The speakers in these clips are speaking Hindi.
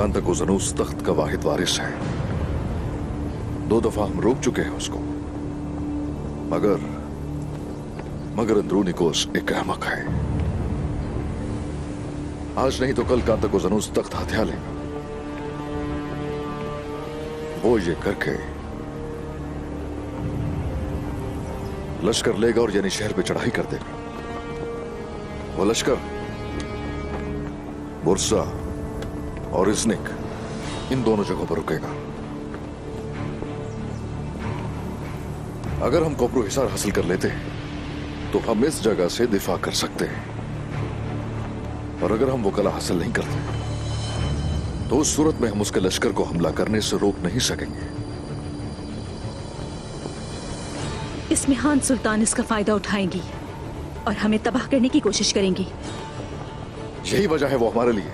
कांता ज़नूस तख्त का वाहिद वारिस है। 2 दफा हम रोक चुके हैं उसको, मगर अंदरूनिकोस एक अहमक है। आज नहीं तो कल कांता ज़नूस तख्त हथिया लेगा। वो ये करके लश्कर लेगा और यानी शहर पे चढ़ाई कर देगा। वो लश्कर बुरसा और इज़निक इन दोनों जगहों पर रुकेगा। अगर हम कोपरू हिसार हासिल कर लेते हैं तो हम इस जगह से दिफा कर सकते हैं, और अगर हम वो कला हासिल नहीं करते तो उस सूरत में हम उसके लश्कर को हमला करने से रोक नहीं सकेंगे। इसमें हान सुल्तान इसका फायदा उठाएंगी और हमें तबाह करने की कोशिश करेंगी। यही वजह है वो हमारे लिए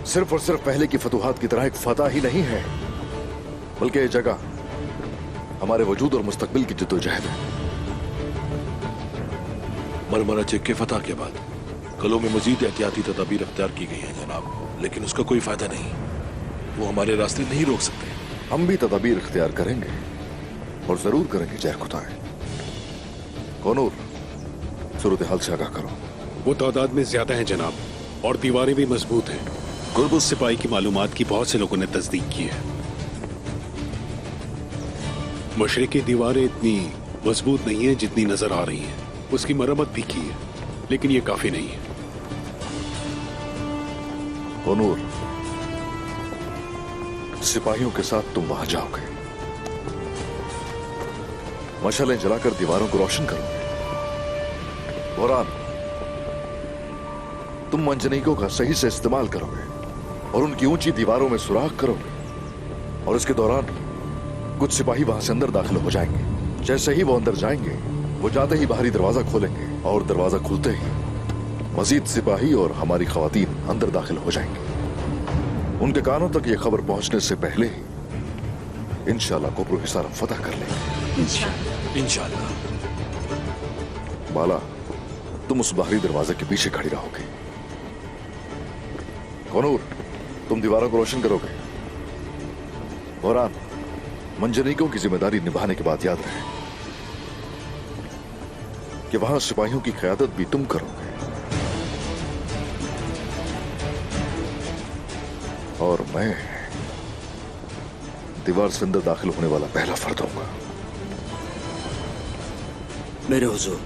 सिर्फ और सिर्फ पहले की फतूहात की तरह एक फतह ही नहीं है, बल्कि ये जगह हमारे वजूद और मुस्तकबिल की जद्दोजहद है। मरमरा चेक के फतह के बाद कलों में मजीद एहतियाती तदाबीर अख्तियार की गई है जनाब, लेकिन उसका कोई फायदा नहीं। वो हमारे रास्ते नहीं रोक सकते। हम भी तदाबीर इख्तियार करेंगे और जरूर करेंगे जहर खुदाए। कौनूर, सूरत हाल से आगाह करो। वो तादाद में ज्यादा है जनाब, और दीवारें भी मजबूत हैं। गुरबुस सिपाही की मालूमात की बहुत से लोगों ने तस्दीक की है। मशरिक की दीवारें इतनी मजबूत नहीं है जितनी नजर आ रही हैं। उसकी मरम्मत भी की है, लेकिन ये काफी नहीं है। कौनूर, सिपाहियों के साथ तुम वहां जाओगे, मशालें जलाकर दीवारों को रोशन करोगे। वरान, तुम मंजनीकों का सही से इस्तेमाल करोगे और उनकी ऊंची दीवारों में सुराख करोगे, और इसके दौरान कुछ सिपाही वहां से अंदर दाखिल हो जाएंगे। जैसे ही वो अंदर जाएंगे, वो जाते ही बाहरी दरवाजा खोलेंगे, और दरवाजा खुलते ही मजीद सिपाही और हमारी खवातीन अंदर दाखिल हो जाएंगे। उनके कानों तक ये खबर पहुंचने से पहले ही इंशाल्लाह कोपरू हिसार हम फतह कर लेंगे। इंशाल्लाह। बाला, तुम उस बाहरी दरवाजे के पीछे खड़ी रहोगे। कौनूर, तुम दीवारों को रोशन करोगे। वरान, मंजनीकों की जिम्मेदारी निभाने के बाद याद रहे कि वहां सिपाहियों की क़यादत भी तुम करोगे, और मैं दीवार से अंदर दाखिल होने वाला पहला फर्द होऊंगा। मेरे हुजूर,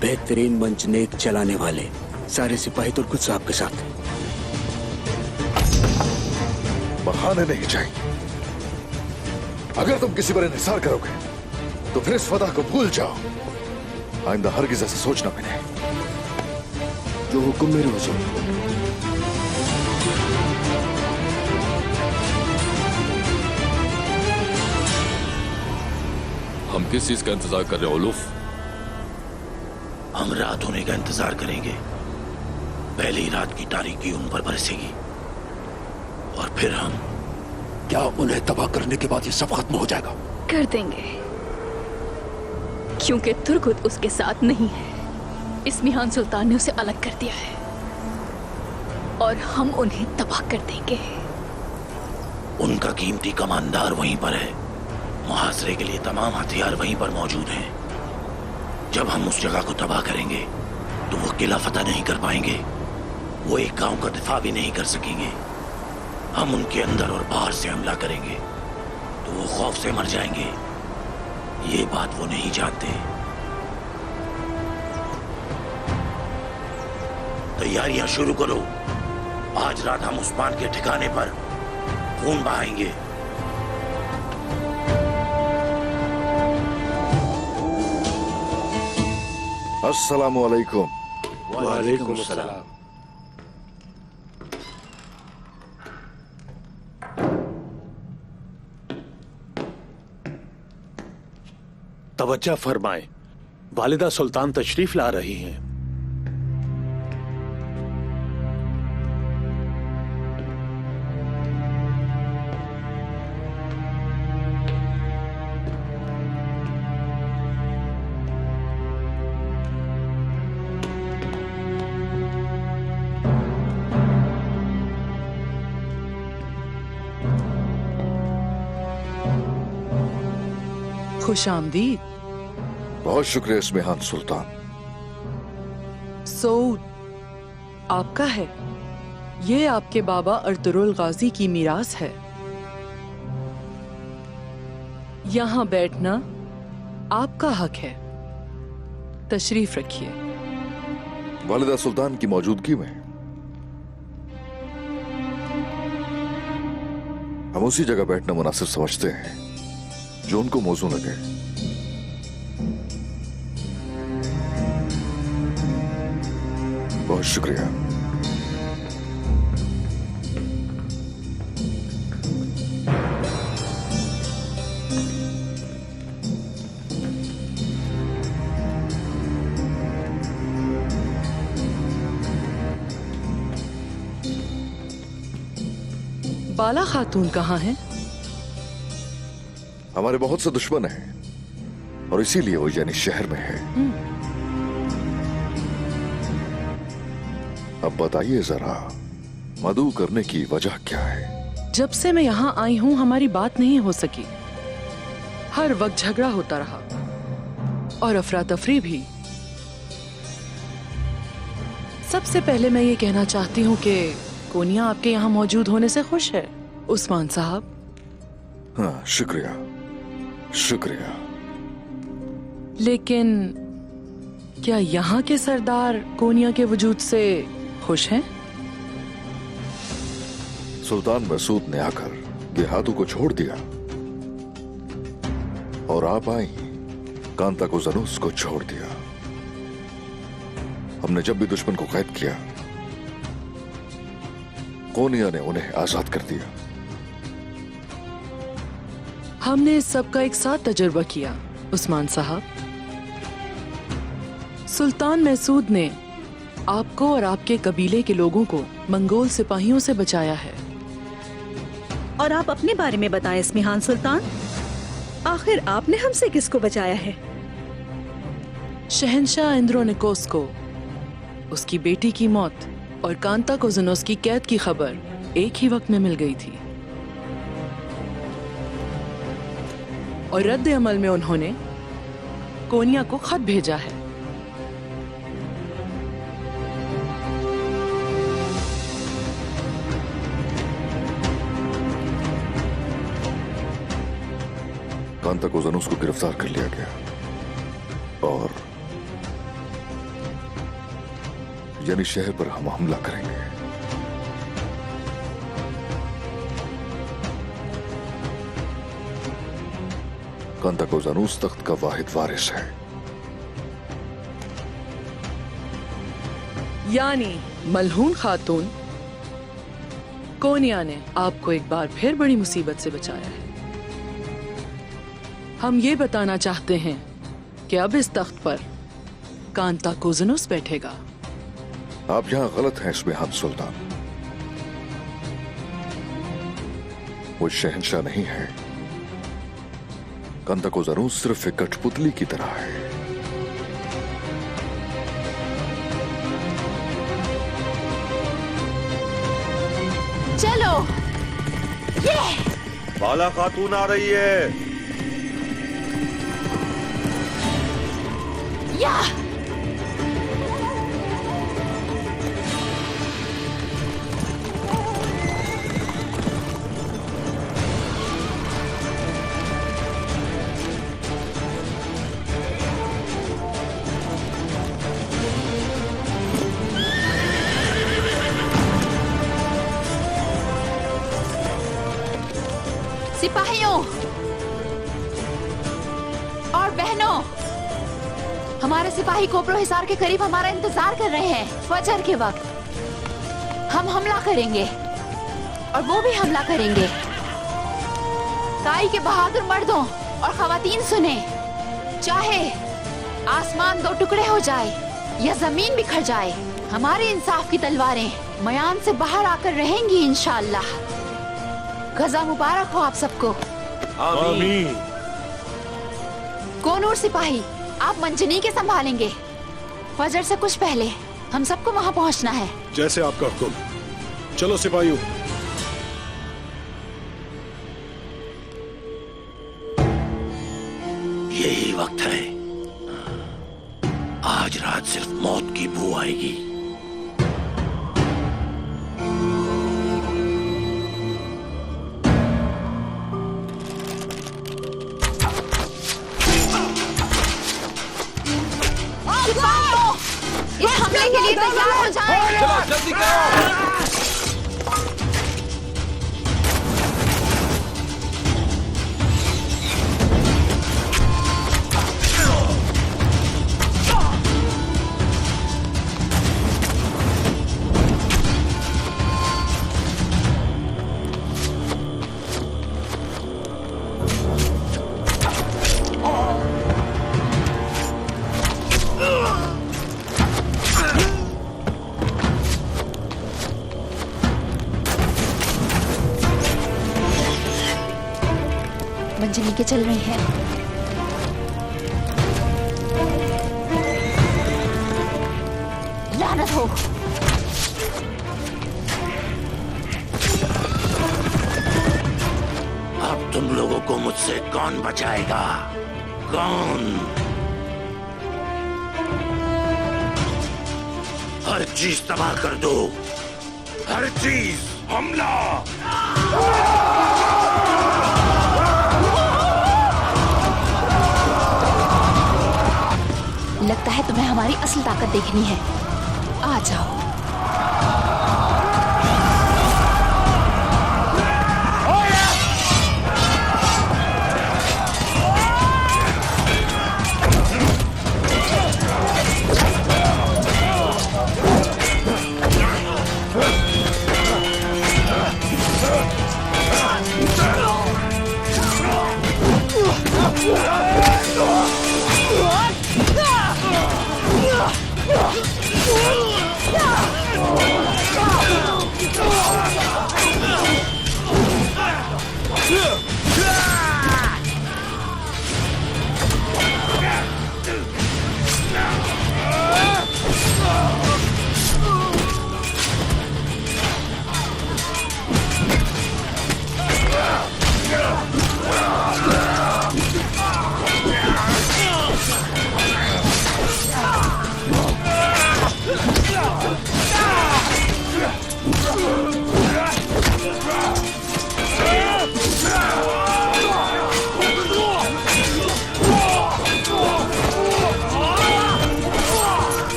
बेहतरीन मंजनेक चलाने वाले सारे सिपाही तुर्कुत साहब के साथ। बहाने नहीं चाहिए। अगर तुम किसी पर इंहिसार करोगे तो फिर इस फतह को भूल जाओ। आइंदा हरगिज़ ऐसा सोचना भी नहीं। जो हुक्म मेरे हुजूर। हम किस चीज का इंतजार कर रहे हो उलूफ? हम रात होने का इंतजार करेंगे। पहली रात की तारीकी उन पर बरसेगी और फिर हम। क्या उन्हें तबाह करने के बाद ये सब खत्म हो जाएगा? कर देंगे, क्योंकि तुर्कुत उसके साथ नहीं है। इस्मिहान सुल्तान ने उसे अलग कर दिया है और हम उन्हें तबाह कर देंगे। उनका कीमती कमांडर वहीं पर है। मुहासरे के लिए तमाम हथियार वहीं पर मौजूद हैं। जब हम उस जगह को तबाह करेंगे तो वो किला फतह नहीं कर पाएंगे। वो एक गांव का दिफा भी नहीं कर सकेंगे। हम उनके अंदर और बाहर से हमला करेंगे तो वो खौफ से मर जाएंगे। ये बात वो नहीं जानते। तैयारियां शुरू करो। आज रात हम उस्मान के ठिकाने पर खून बहाएंगे। अस्सलामु अलैकुम। वालेकुम सलाम। तवज्जो फरमाएं, वालिदा सुल्तान तशरीफ ला रही हैं। खुश आमदीद। बहुत शुक्रिया इस्मिहान सुल्तान। सऊद आपका है, ये आपके बाबा अर्तुरुल गाजी की मीरास है। यहाँ बैठना आपका हक है, तशरीफ रखिए। वालिदा सुल्तान की मौजूदगी में हम उसी जगह बैठना मुनासिब समझते हैं जो उनको मौजू लगे। बहुत शुक्रिया। बाला खातून कहाँ है? हमारे बहुत से दुश्मन हैं और इसीलिए वो यानी शहर में है। अब बताइए जरा, मदऊ करने की वजह क्या है? जब से मैं यहाँ आई हूँ हमारी बात नहीं हो सकी। हर वक्त झगड़ा होता रहा और अफरा तफरी भी। सबसे पहले मैं ये कहना चाहती हूँ कि कोनिया आपके यहाँ मौजूद होने से खुश है उस्मान साहब। हाँ, शुक्रिया शुक्रिया। लेकिन क्या यहाँ के सरदार कोनिया के वजूद से खुश हैं? सुल्तान मसूद ने आकर देहातों को छोड़ दिया और आप आई कांता को ज़नूस को छोड़ दिया। हमने जब भी दुश्मन को कैद किया, कोनिया ने उन्हें आजाद कर दिया। हमने इस सब का एक साथ तजुर्बा किया उस्मान साहब। सुल्तान मसूद ने आपको और आपके कबीले के लोगों को मंगोल सिपाहियों से बचाया है। और आप अपने बारे में बताएं इस्मिहान सुल्तान, आखिर आपने हमसे किसको बचाया है? शहंशाह इंद्रोनिकोस को उसकी बेटी की मौत और कांता को ज़नूस की कैद की खबर एक ही वक्त में मिल गई थी और रद्द अमल में उन्होंने कोनिया को खत भेजा है। कांता को ज़नूस को गिरफ्तार कर लिया गया और यानी शहर पर हम हमला करेंगे। कांता को ज़नूस तख्त का वाहिद वारिस है। यानी मलहून खातून कोनिया ने आपको एक बार फिर बड़ी मुसीबत से बचाया है। हम ये बताना चाहते हैं कि अब इस तख्त पर कांता को ज़नूस बैठेगा। आप यहां गलत हैं इस्मिहान सुल्तान। वो शहंशाह नहीं है। कांता को ज़नूस सिर्फ एक कठपुतली की तरह है। चलो, ये बाला खातून आ रही है। या सिपाहियों और बहनों, हमारे सिपाही कोपरो हिसार के करीब हमारा इंतजार कर रहे हैं। फजर के वक्त हम हमला करेंगे और वो भी हमला करेंगे। काई के बहादुर मर्दों और खवातीन सुने, चाहे आसमान दो टुकड़े हो जाए या जमीन बिखर जाए, हमारे इंसाफ की तलवारें मयान से बाहर आकर रहेंगी इंशाअल्लाह। गजा मुबारक हो आप सबको। आमीन। कोनूर सिपाही, आप मंजनी के संभालेंगे। फजर से कुछ पहले हम सबको वहां पहुंचना है। जैसे आपका हुक्म। चलो सिपाहियों। आज रात सिर्फ मौत की बू आएगी। इस हमले के लिए तैयार हो जाएं। चलो जल्दी करो। मंजली के चल रही है। लानत हो। अब तुम लोगों को मुझसे कौन बचाएगा? कौन? हर चीज तबाह कर दो, हर चीज। हमला! लगता है तुम्हें हमारी असल ताकत देखनी है। आ जाओ।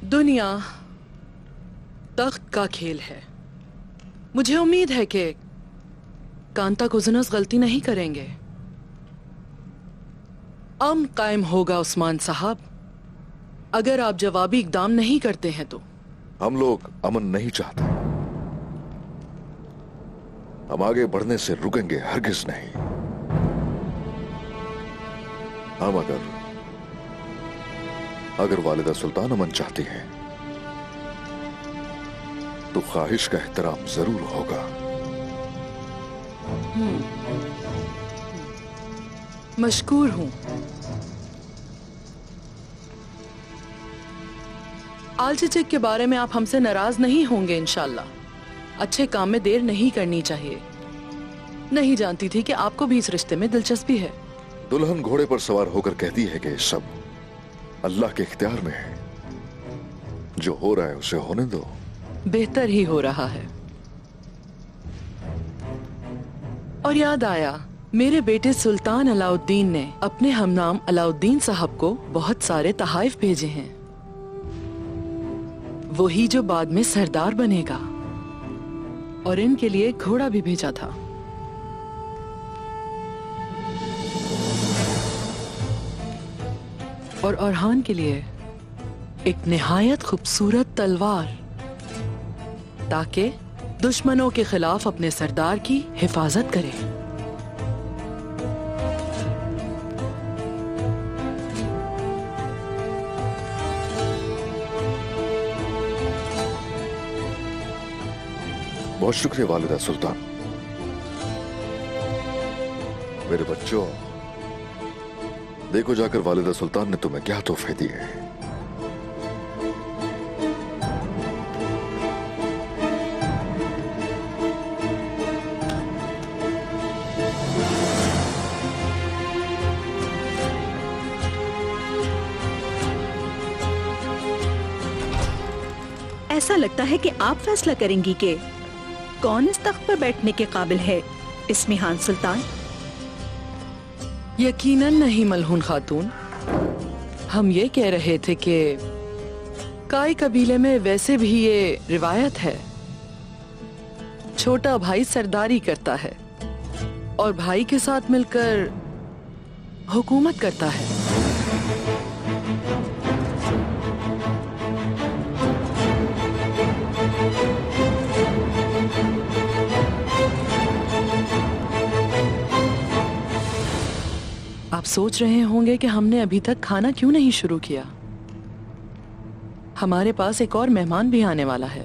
दुनिया तख्त का खेल है। मुझे उम्मीद है कि कांता कुज़ुनस गलती नहीं करेंगे। अमन कायम होगा उस्मान साहब, अगर आप जवाबी इकदाम नहीं करते हैं तो। हम लोग अमन नहीं चाहते। हम आगे बढ़ने से रुकेंगे हरगिज नहीं। हम अगर वालिदा सुल्तान अमन चाहती है तो ख्वाहिश का एहतराम जरूर होगा। मशकूर हूं। आलचेचक के बारे में आप हमसे नाराज नहीं होंगे इंशाल्लाह। अच्छे काम में देर नहीं करनी चाहिए। नहीं जानती थी कि आपको भी इस रिश्ते में दिलचस्पी है। दुल्हन घोड़े पर सवार होकर कहती है कि सब अल्लाह के इख्तियार में है। जो हो रहा है उसे होने दो। बेहतर ही हो रहा है। और याद आया, मेरे बेटे सुल्तान अलाउद्दीन ने अपने हमनाम अलाउद्दीन साहब को बहुत सारे तहाइफ भेजे हैं। वही जो बाद में सरदार बनेगा। और इनके लिए घोड़ा भी भेजा था। और अरहान के लिए एक निहायत खूबसूरत तलवार, ताकि दुश्मनों के खिलाफ अपने सरदार की हिफाजत करे। बहुत शुक्रिया वालिदा सुल्तान। मेरे बच्चों, देखो जाकर वालिदा सुल्तान ने तुम्हें क्या तोहफे दिए हैं। ऐसा लगता है कि आप फैसला करेंगी कि कौन इस तख्त पर बैठने के काबिल है, इस्मिहान सुल्तान। यकीनन नहीं मलहून खातून, हम ये कह रहे थे कि काई कबीले में वैसे भी ये रिवायत है, छोटा भाई सरदारी करता है और भाई के साथ मिलकर हुकूमत करता है। आप सोच रहे होंगे कि हमने अभी तक खाना क्यों नहीं शुरू किया। हमारे पास एक और मेहमान भी आने वाला है।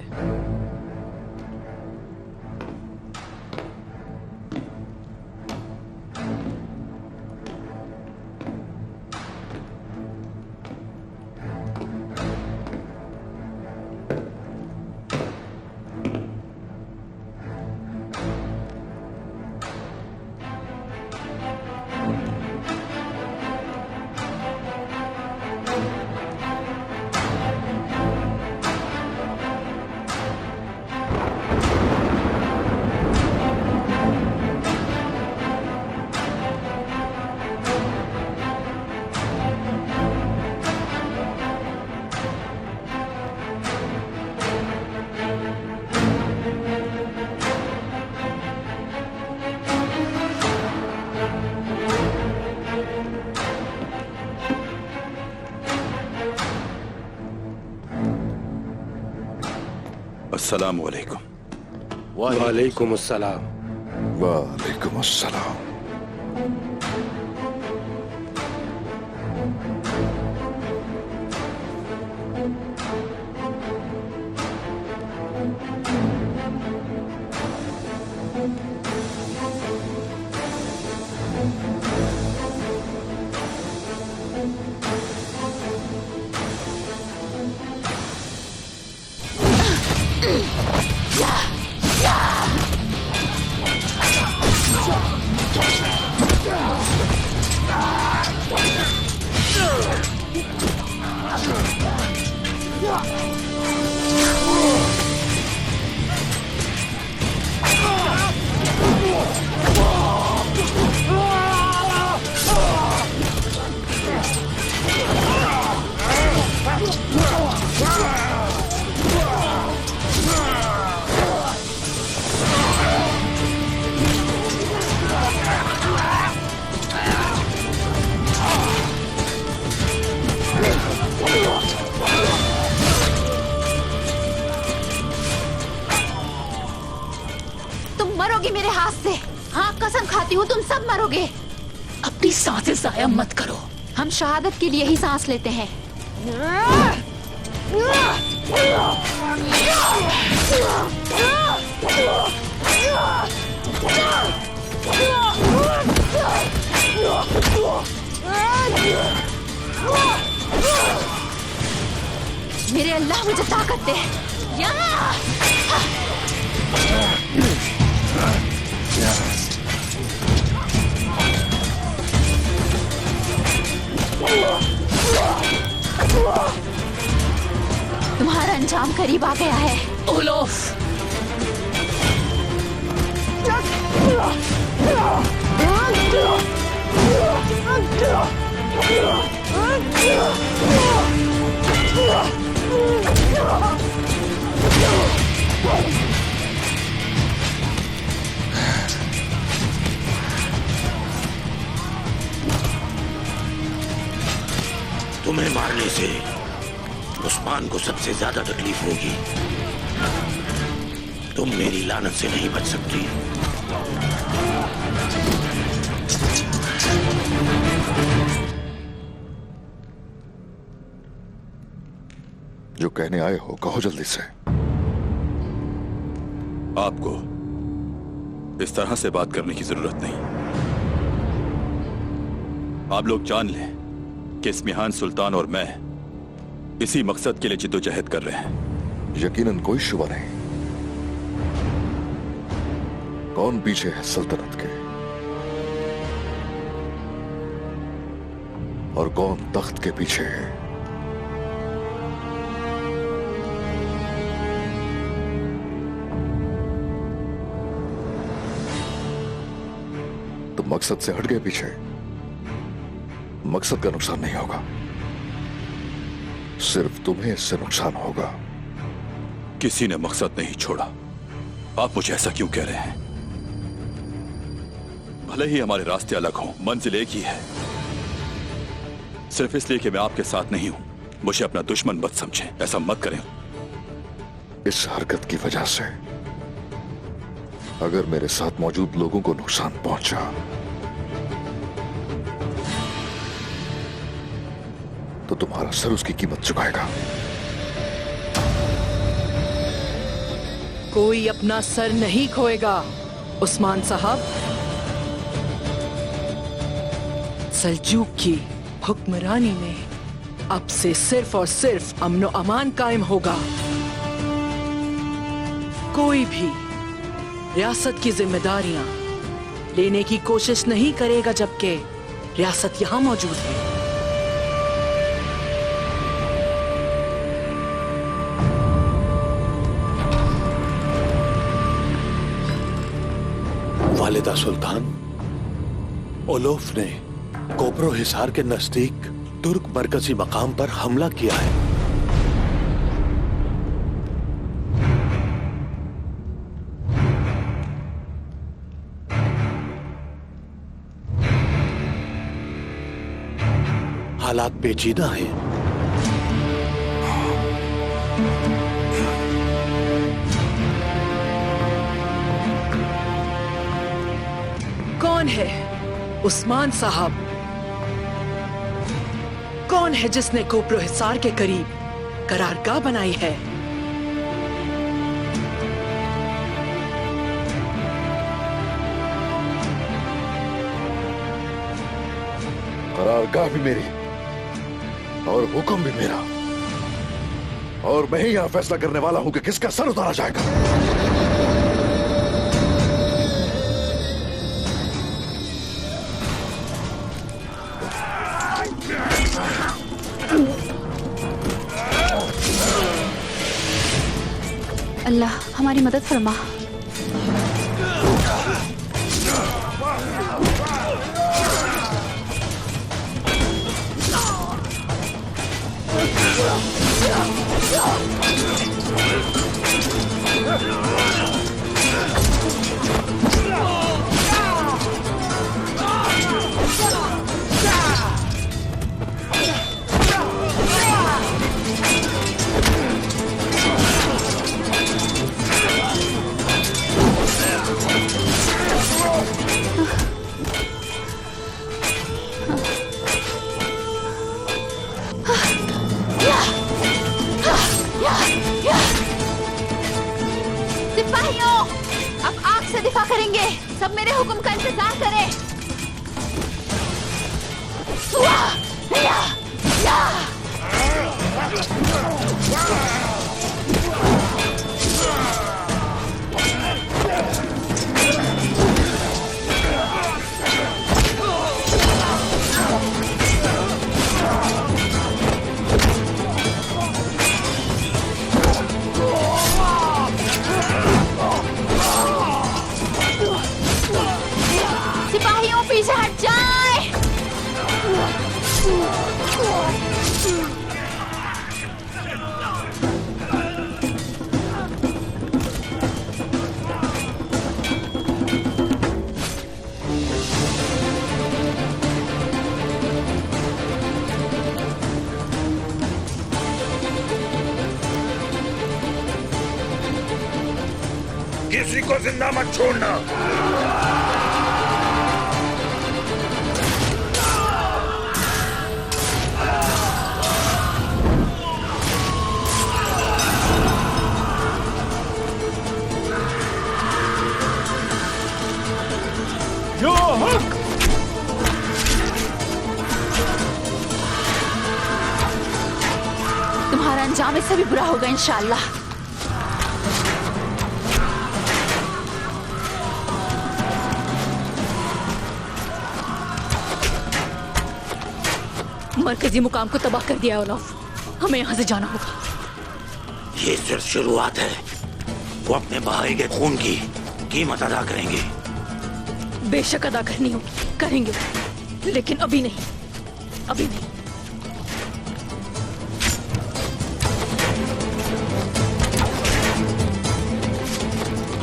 अस्सलामु अलैकुम। वालेकुम अस्सलाम। वालेकुम अस्सलाम। मरोगे मेरे हाथ से। हाँ, कसम खाती हूँ तुम सब मरोगे। अपनी सांसें जाया मत करो। हम शहादत के लिए ही सांस लेते हैं। मेरे अल्लाह मुझे ताकत दे। तुम्हारा अंजाम करीब आ गया है ओलोफ। तुम्हें मारने से उस्मान को सबसे ज्यादा तकलीफ होगी। तुम मेरी लानत से नहीं बच सकती। जो कहने आए हो कहो जल्दी से। आपको इस तरह से बात करने की जरूरत नहीं। आप लोग जान लें कि इस्मिहान सुल्तान और मैं इसी मकसद के लिए जिद्दोजहद कर रहे हैं। यकीनन कोई शुबा नहीं। कौन पीछे है सल्तनत के और कौन तख्त के पीछे है? तो मकसद से हट गए पीछे। मकसद का नुकसान नहीं होगा, सिर्फ तुम्हें इससे नुकसान होगा। किसी ने मकसद नहीं छोड़ा। आप मुझे ऐसा क्यों कह रहे हैं? भले ही हमारे रास्ते अलग हों, मंजिल एक ही है। सिर्फ इसलिए कि मैं आपके साथ नहीं हूं, मुझे अपना दुश्मन मत समझें। ऐसा मत करें। इस हरकत की वजह से अगर मेरे साथ मौजूद लोगों को नुकसान पहुंचा तो तुम्हारा सर उसकी कीमत चुकाएगा। कोई अपना सर नहीं खोएगा उस्मान साहब। सल्जूक की हुक्मरानी में अब से सिर्फ और सिर्फ अमन और अमान कायम होगा। कोई भी रियासत की जिम्मेदारियां लेने की कोशिश नहीं करेगा जबकि रियासत यहां मौजूद है। वालिदा सुल्तान, ओलोफ ने कोपरो हिसार के नजदीक तुर्क मरकजी मकाम पर हमला किया है। हालात पेचीदा हैं। कौन है उस्मान साहब? कौन है जिसने कोपरो हिसार के करीब करारगाह बनाई है? करारगाह भी मेरी और हुक्म भी मेरा, और मैं ही यहां फैसला करने वाला हूं कि किसका सर उतारा जाएगा। अल्लाह हमारी मदद फरमा। सिपाहियों, अब आग से दिफा करेंगे। सब मेरे हुक्म का इंतजार करें। सिपाहियों पीछे हट जाएं। किसी को जिंदा मत छोड़ना। अंजाम इससे भी बुरा होगा इंशाल्लाह। मरकजी मुकाम को तबाह कर दिया ओलाफ, हमें यहाँ से जाना होगा। ये सिर्फ शुरुआत है। वो अपने बहाए गए खून की कीमत अदा करेंगे। बेशक अदा करनी होगी, करेंगे, लेकिन अभी नहीं, अभी नहीं।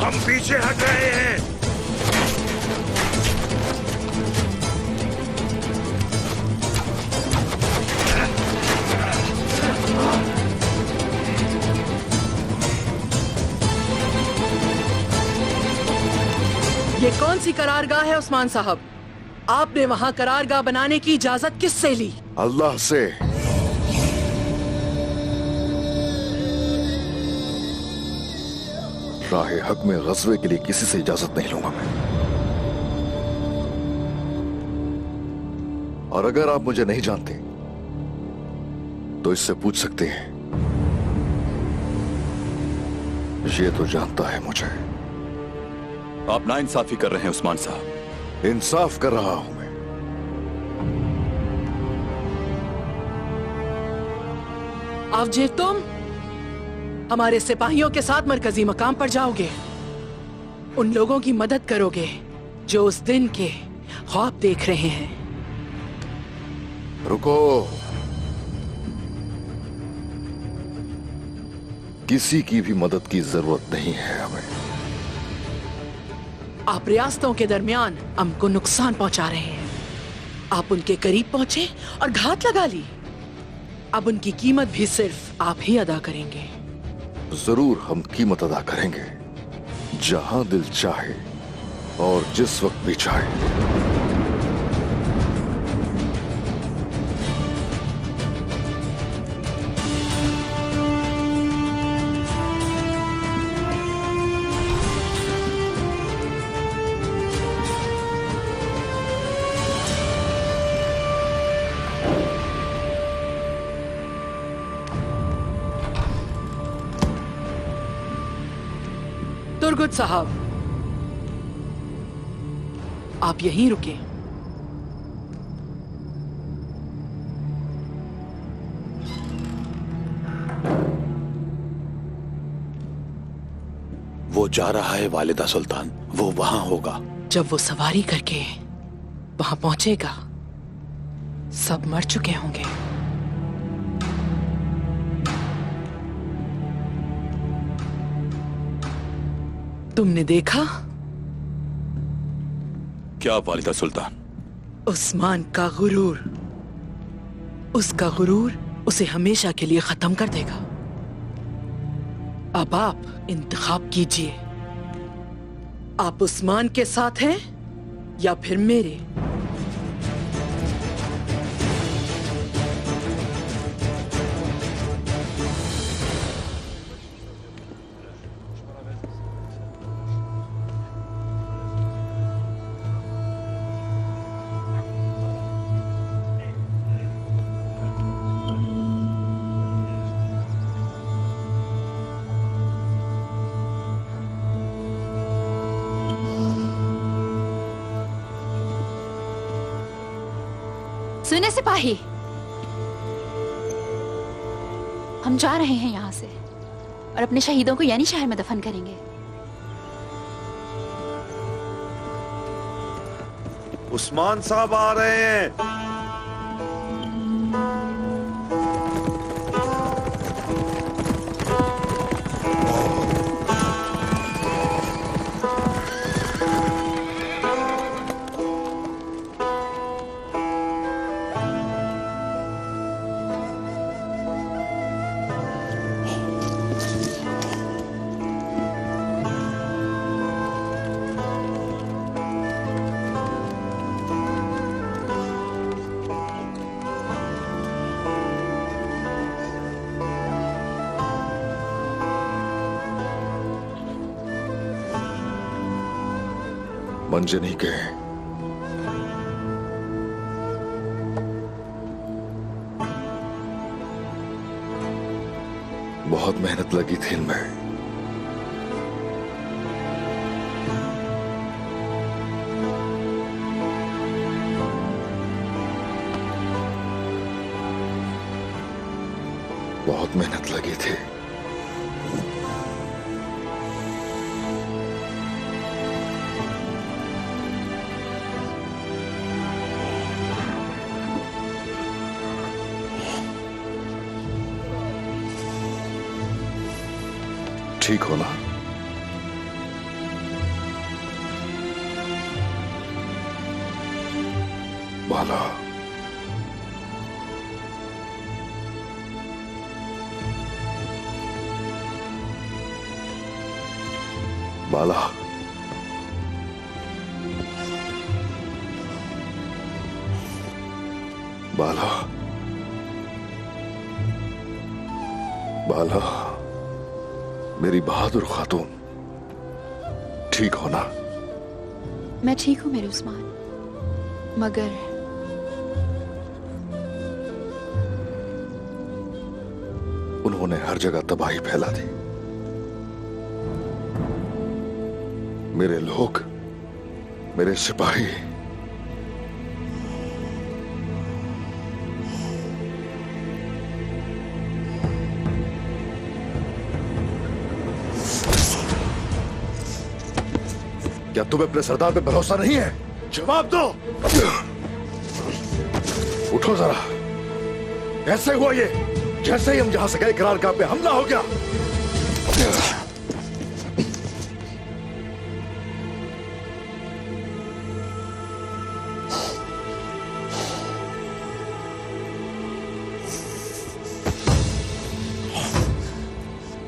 हम पीछे हट रहे हैं। ये कौन सी करारगाह है उस्मान साहब? आपने वहाँ करारगाह बनाने की इजाजत किससे ली? अल्लाह से। राह हक में गज़वे के लिए किसी से इजाजत नहीं लूंगा मैं। और अगर आप मुझे नहीं जानते तो इससे पूछ सकते हैं। ये तो जानता है मुझे। आप नाइंसाफी कर रहे हैं उस्मान साहब। इंसाफ कर रहा हूं मैं। अवजे, तुम हमारे सिपाहियों के साथ मरकजी मकाम पर जाओगे, उन लोगों की मदद करोगे जो उस दिन के ख्वाब देख रहे हैं। रुको, किसी की भी मदद की जरूरत नहीं है हमें। आप रियासतों के दरमियान हमको नुकसान पहुंचा रहे हैं। आप उनके करीब पहुंचे और घात लगा ली। अब उनकी कीमत भी सिर्फ आप ही अदा करेंगे। जरूर हम कीमत अदा करेंगे, जहां दिल चाहे और जिस वक्त भी चाहे। तुर्गुत साहब, आप यहीं रुके। वो जा रहा है वालिदा सुल्तान, वो वहां होगा। जब वो सवारी करके वहां पहुंचेगा, सब मर चुके होंगे। तुमने देखा? क्या वालिदा सुल्तान? उस्मान का गुरूर, उसका गुरूर उसे हमेशा के लिए खत्म कर देगा। अब आप इंतखाब कीजिए, आप उस्मान के साथ हैं या फिर मेरे। सुने सिपाही, हम जा रहे हैं यहाँ से और अपने शहीदों को यानी शहर में दफन करेंगे। उस्मान साहब आ रहे हैं। मंजनी के बहुत मेहनत लगी थी इनमें। बहुत मेहनत लगी थी। ठीक हो ना? बाला, बाला, बाला, बाला, मेरी बहादुर खातून, ठीक हो ना? मैं ठीक हूं मेरे उस्मान, मगर उन्होंने हर जगह तबाही फैला दी। मेरे लोग, मेरे सिपाही, क्या तुम्हें अपने सरदार पे भरोसा नहीं है? जवाब दो। उठो जरा। ऐसे हुआ ये, जैसे ही हम जहां से गए करारगाह पे हमला हो गया।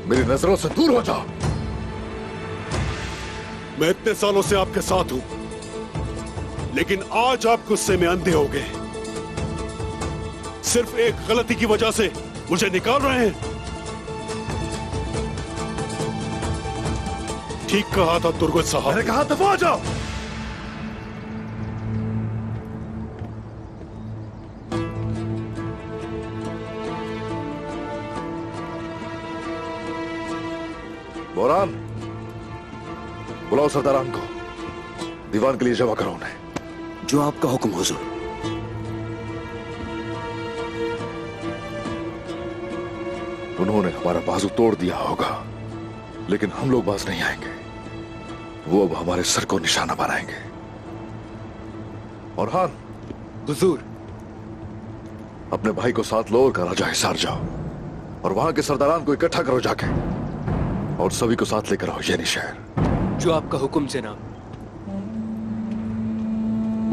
मेरी नजरों से दूर हो जाओ। मैं इतने सालों से आपके साथ हूं, लेकिन आज आप गुस्से में अंधे हो गए। सिर्फ एक गलती की वजह से मुझे निकाल रहे हैं। ठीक कहा था तुर्गत साहब। मैंने कहा दफा हो जाओ। बोरान, बुलाओ सरदारान को, दीवान के लिए जमा करो उन्हें। जो आपका हुक्म हुजूर। उन्होंने हमारा बाजू तोड़ दिया होगा, लेकिन हम लोग बाज नहीं आएंगे। वो अब हमारे सर को निशाना बनाएंगे। और हान, हुजूर, अपने भाई को साथ लो और राजा हिसार जाओ, और वहां के सरदारान को इकट्ठा करो जाके, और सभी को साथ लेकर आओ यानी शहर। जो आपका हुक्म जनाब।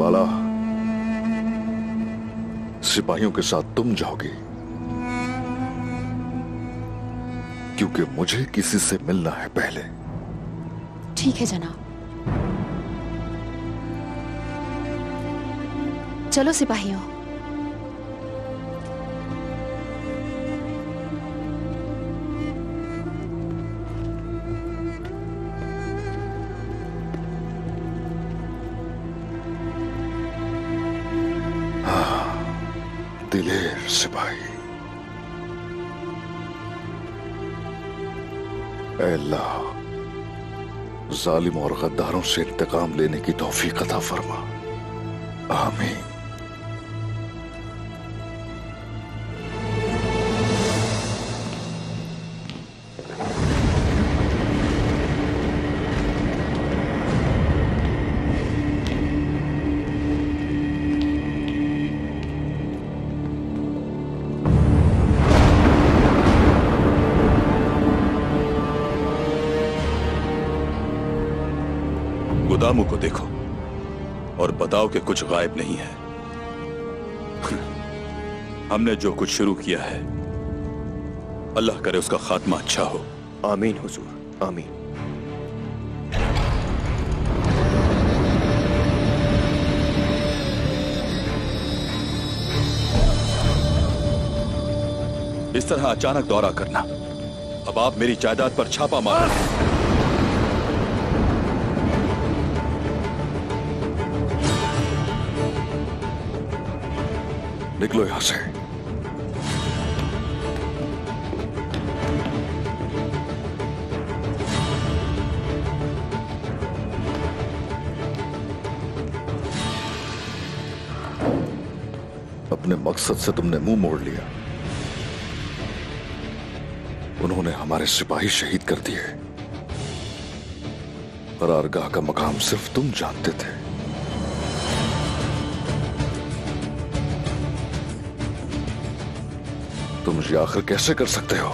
बाला, सिपाहियों के साथ तुम जाओगी, क्योंकि मुझे किसी से मिलना है पहले। ठीक है जनाब। चलो सिपाहियों। दिलेर सिपाही, ऐ अल्लाह, जालिमों और गद्दारों से इंतकाम लेने की तौफीक अता फरमा। आमीन। गुदामों को देखो और बताओ कि कुछ गायब नहीं है। हमने जो कुछ शुरू किया है, अल्लाह करे उसका खात्मा अच्छा हो। आमीन हुजूर, आमीन। इस तरह अचानक दौरा करना, अब आप मेरी जायदाद पर छापा मार। निकलो यहां से। अपने मकसद से तुमने मुंह मोड़ लिया। उन्होंने हमारे सिपाही शहीद कर दिए। करारगाह का मकाम सिर्फ तुम जानते थे। तुम ये आखिर कैसे कर सकते हो?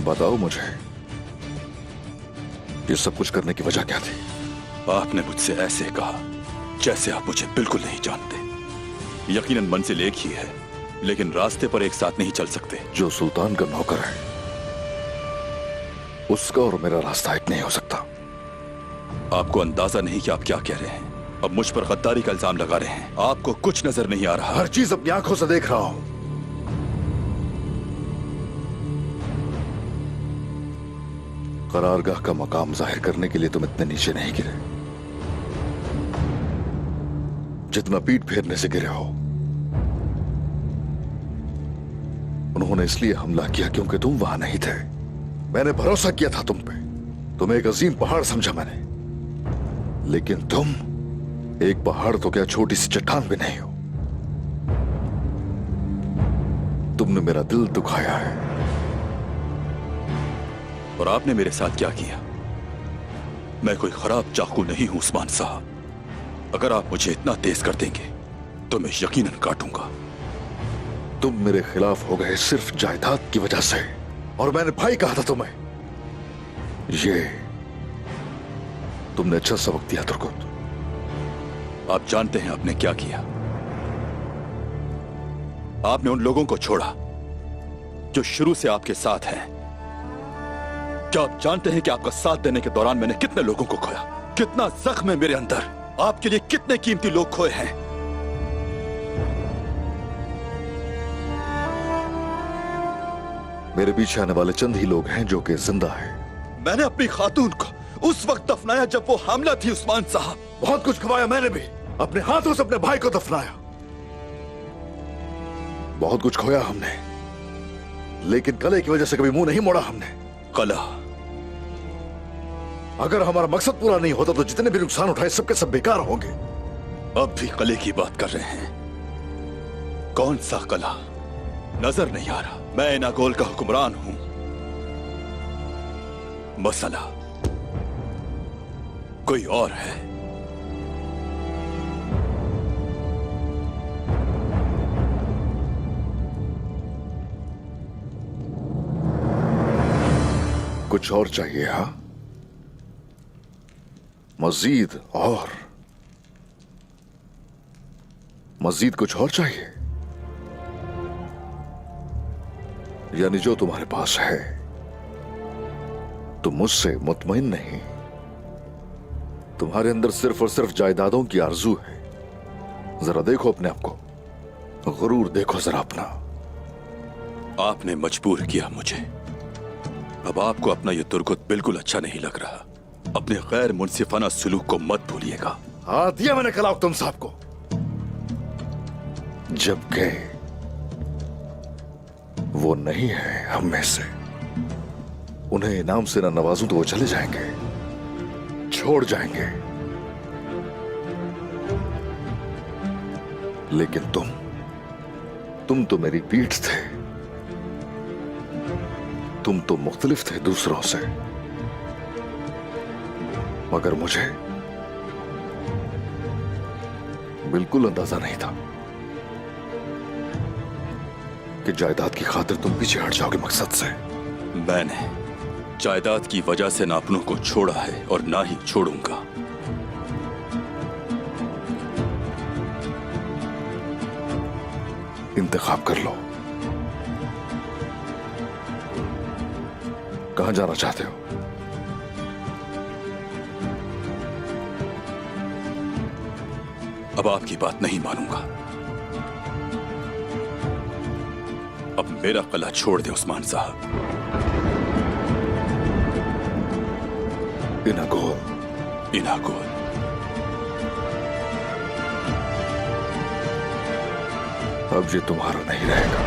बताओ मुझे, ये सब कुछ करने की वजह क्या थी? आपने मुझसे ऐसे कहा जैसे आप मुझे बिल्कुल नहीं जानते। यकीनन मंजिल एक ही है, लेकिन रास्ते पर एक साथ नहीं चल सकते। जो सुल्तान का नौकर है, उसका और मेरा रास्ता एक नहीं हो सकता। आपको अंदाजा नहीं कि आप क्या कह रहे हैं। अब मुझ पर गद्दारी का इल्जाम लगा रहे हैं। आपको कुछ नजर नहीं आ रहा? हर चीज अपनी आंखों से देख रहा हूं। करारगाह का मकाम जाहिर करने के लिए तुम इतने नीचे नहीं गिरे जितना पीठ फेरने से गिरे हो। उन्होंने इसलिए हमला किया क्योंकि तुम वहां नहीं थे। मैंने भरोसा किया था तुम पे। तुम एक अजीम पहाड़ समझा मैंने, लेकिन तुम एक पहाड़ तो क्या, छोटी सी चट्टान भी नहीं हो। तुमने मेरा दिल दुखाया है। और आपने मेरे साथ क्या किया? मैं कोई खराब चाकू नहीं हूं उस्मान साहब। अगर आप मुझे इतना तेज कर देंगे तो मैं यकीनन काटूंगा। तुम मेरे खिलाफ हो गए सिर्फ जायदाद की वजह से, और मैंने भाई कहा था तुम्हें। ये तुमने अच्छा सबक दिया तुर्कुत। आप जानते हैं आपने क्या किया? आपने उन लोगों को छोड़ा जो शुरू से आपके साथ हैं। क्या आप जानते हैं कि आपका साथ देने के दौरान मैंने कितने लोगों को खोया? कितना जख्म है मेरे अंदर? आपके लिए कितने कीमती लोग खोए हैं? मेरे पीछे आने वाले चंद ही लोग हैं जो कि जिंदा हैं। मैंने अपनी खातून को उस वक्त दफनाया जब वो हामला थी उस्मान साहब। बहुत कुछ खवाया मैंने भी। अपने हाथों से अपने भाई को दफनाया। बहुत कुछ खोया हमने, लेकिन कले की वजह से कभी मुंह नहीं मोड़ा हमने। कला? अगर हमारा मकसद पूरा नहीं होता तो जितने भी नुकसान उठाए सबके सब बेकार होंगे। अब भी कले की बात कर रहे हैं? कौन सा कला? नजर नहीं आ रहा। मैं नागोल का हुक्मरान हूं। मसला कोई और है। कुछ और चाहिए? हा? मजीद और मजीद कुछ और चाहिए? यानी जो तुम्हारे पास है तुम मुझसे मुतमईन नहीं। तुम्हारे अंदर सिर्फ और सिर्फ जायदादों की आरजू है। जरा देखो अपने आप को, गुरूर देखो जरा अपना। आपने मजबूर किया मुझे। अब आपको अपना यह तुर्कुत बिल्कुल अच्छा नहीं लग रहा। अपने गैर मुनसिफाना सुलूक को मत भूलिएगा। हाँ, दिया मैंने कलाक तुम साहब को। जबकि वो नहीं है हम में से। उन्हें इनाम से ना नवाजूं तो वो चले जाएंगे, छोड़ जाएंगे। लेकिन तुम तो मेरी पीठ थे। तुम तो मुख्तलिफ थे दूसरों से, मगर मुझे बिल्कुल अंदाजा नहीं था कि जायदाद की खातिर तुम पीछे हट जाओगे मकसद से। मैंने जायदाद की वजह से ना अपनों को छोड़ा है और ना ही छोड़ूंगा। इंतखाब कर लो। कहां जाना चाहते हो? अब आपकी बात नहीं मानूंगा। अब मेरा कला छोड़ दे उस्मान साहब। इनागोल। इनागोल। अब ये तुम्हारा नहीं रहेगा।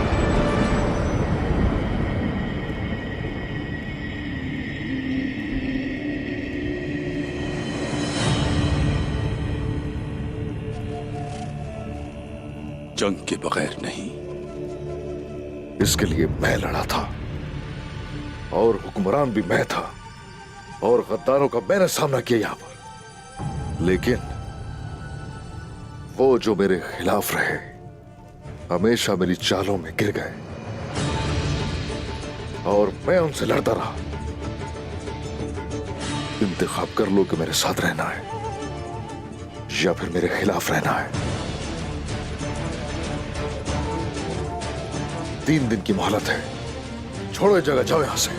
जंग के बगैर नहीं। इसके लिए मैं लड़ा था और हुक्मरान भी मैं था और गद्दारों का मैंने सामना किया यहां पर। लेकिन वो जो मेरे खिलाफ रहे हमेशा मेरी चालों में गिर गए और मैं उनसे लड़ता रहा। इंतखाब कर लो कि मेरे साथ रहना है या फिर मेरे खिलाफ रहना है। 3 दिन की मोहलत है, छोड़ो जगह, जाओ यहां से।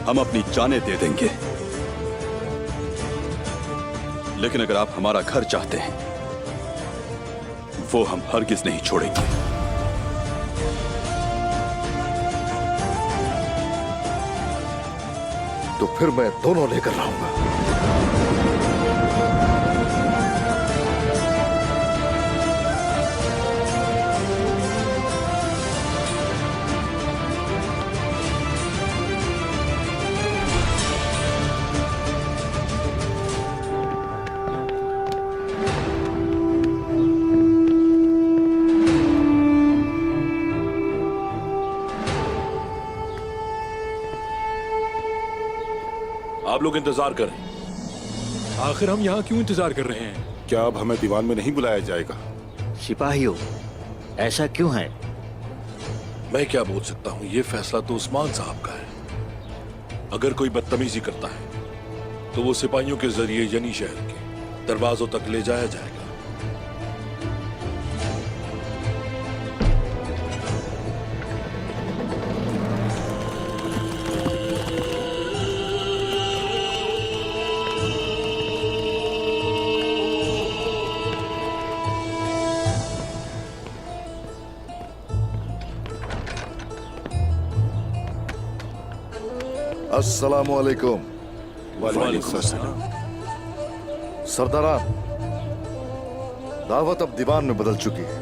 हम अपनी जानें दे देंगे, लेकिन अगर आप हमारा घर चाहते हैं वो हम हरगिज नहीं छोड़ेंगे। तो फिर मैं दोनों लेकर रहूंगा। आप लोग इंतजार करें। आखिर हम यहाँ क्यों इंतजार कर रहे हैं? क्या अब हमें दीवान में नहीं बुलाया जाएगा? सिपाहियों, ऐसा क्यों है? मैं क्या बोल सकता हूँ, ये फैसला तो उस्मान साहब का है। अगर कोई बदतमीजी करता है तो वो सिपाहियों के जरिए यनी शहर के दरवाजों तक ले जाया जाएगा। अस्सलामु अलैकुम। वालेकुम अस्सलाम। सरदारान, दावत अब दीवान में बदल चुकी है।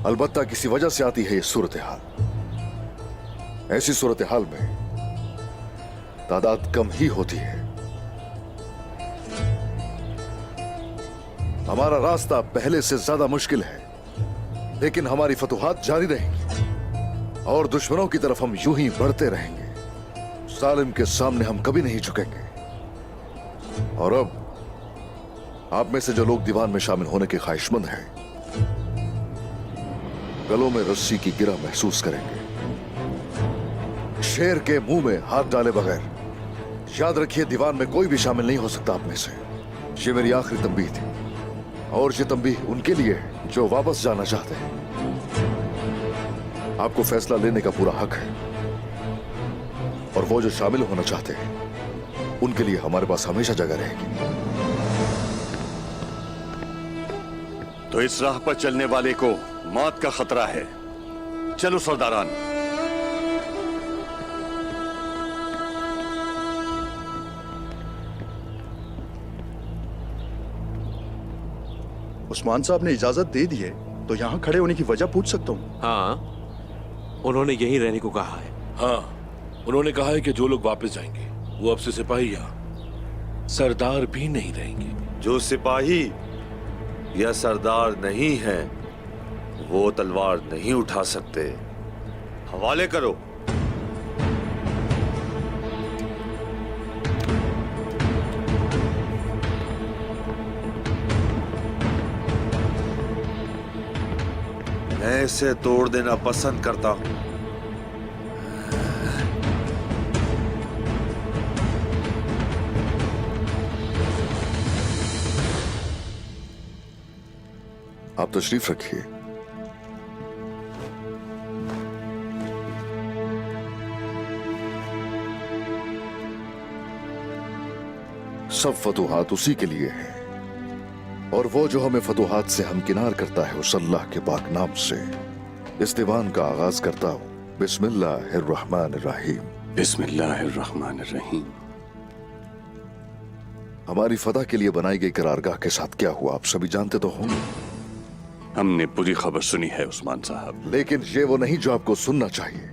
अलबत्ता किसी वजह से आती है ये सूरत हाल। ऐसी सूरत हाल में तादाद कम ही होती है। हमारा रास्ता पहले से ज्यादा मुश्किल है, लेकिन हमारी फतुहात जारी रहेंगी और दुश्मनों की तरफ हम यूं ही बढ़ते रहेंगे। सालिम के सामने हम कभी नहीं झुकेंगे। और अब आप में से जो लोग दीवान में शामिल होने के ख्वाहिशमंद हैं, गलों में रस्सी की गिरा महसूस करेंगे, शेर के मुंह में हाथ डाले बगैर। याद रखिए, दीवान में कोई भी शामिल नहीं हो सकता आप में से। ये मेरी आखिरी तंबीह थी और ये तंबीह उनके लिए है जो वापस जाना चाहते हैं। आपको फैसला लेने का पूरा हक है और वो जो शामिल होना चाहते हैं उनके लिए हमारे पास हमेशा जगह रहेगी। तो इस राह पर चलने वाले को मौत का खतरा है। चलो सरदारान। उस्मान साहब ने इजाजत दे दी है तो यहाँ खड़े होने की वजह पूछ सकता हूँ? हाँ, उन्होंने यहीं रहने को कहा है। हाँ, उन्होंने कहा है कि जो लोग वापस जाएंगे वो अब से सिपाही या सरदार भी नहीं रहेंगे। जो सिपाही या सरदार नहीं है वो तलवार नहीं उठा सकते। हवाले करो। मैं इसे तोड़ देना पसंद करता हूं। आप तशरीफ रखिए। सब फतुहात उसी के लिए हैं और वो जो हमें फतुहात से हमकिनार करता है उस अल्लाह के पाक नाम से इस दीवान का आगाज करता हूं। बिस्मिल्लाहिर्रहमानिर्रहीम। बिस्मिल्लाहिर्रहमानिर्रहीम। हमारी फतह के लिए बनाई गई करारगाह के साथ क्या हुआ आप सभी जानते तो होंगे। हमने बुरी खबर सुनी है उस्मान साहब। लेकिन ये वो नहीं जो आपको सुनना चाहिए।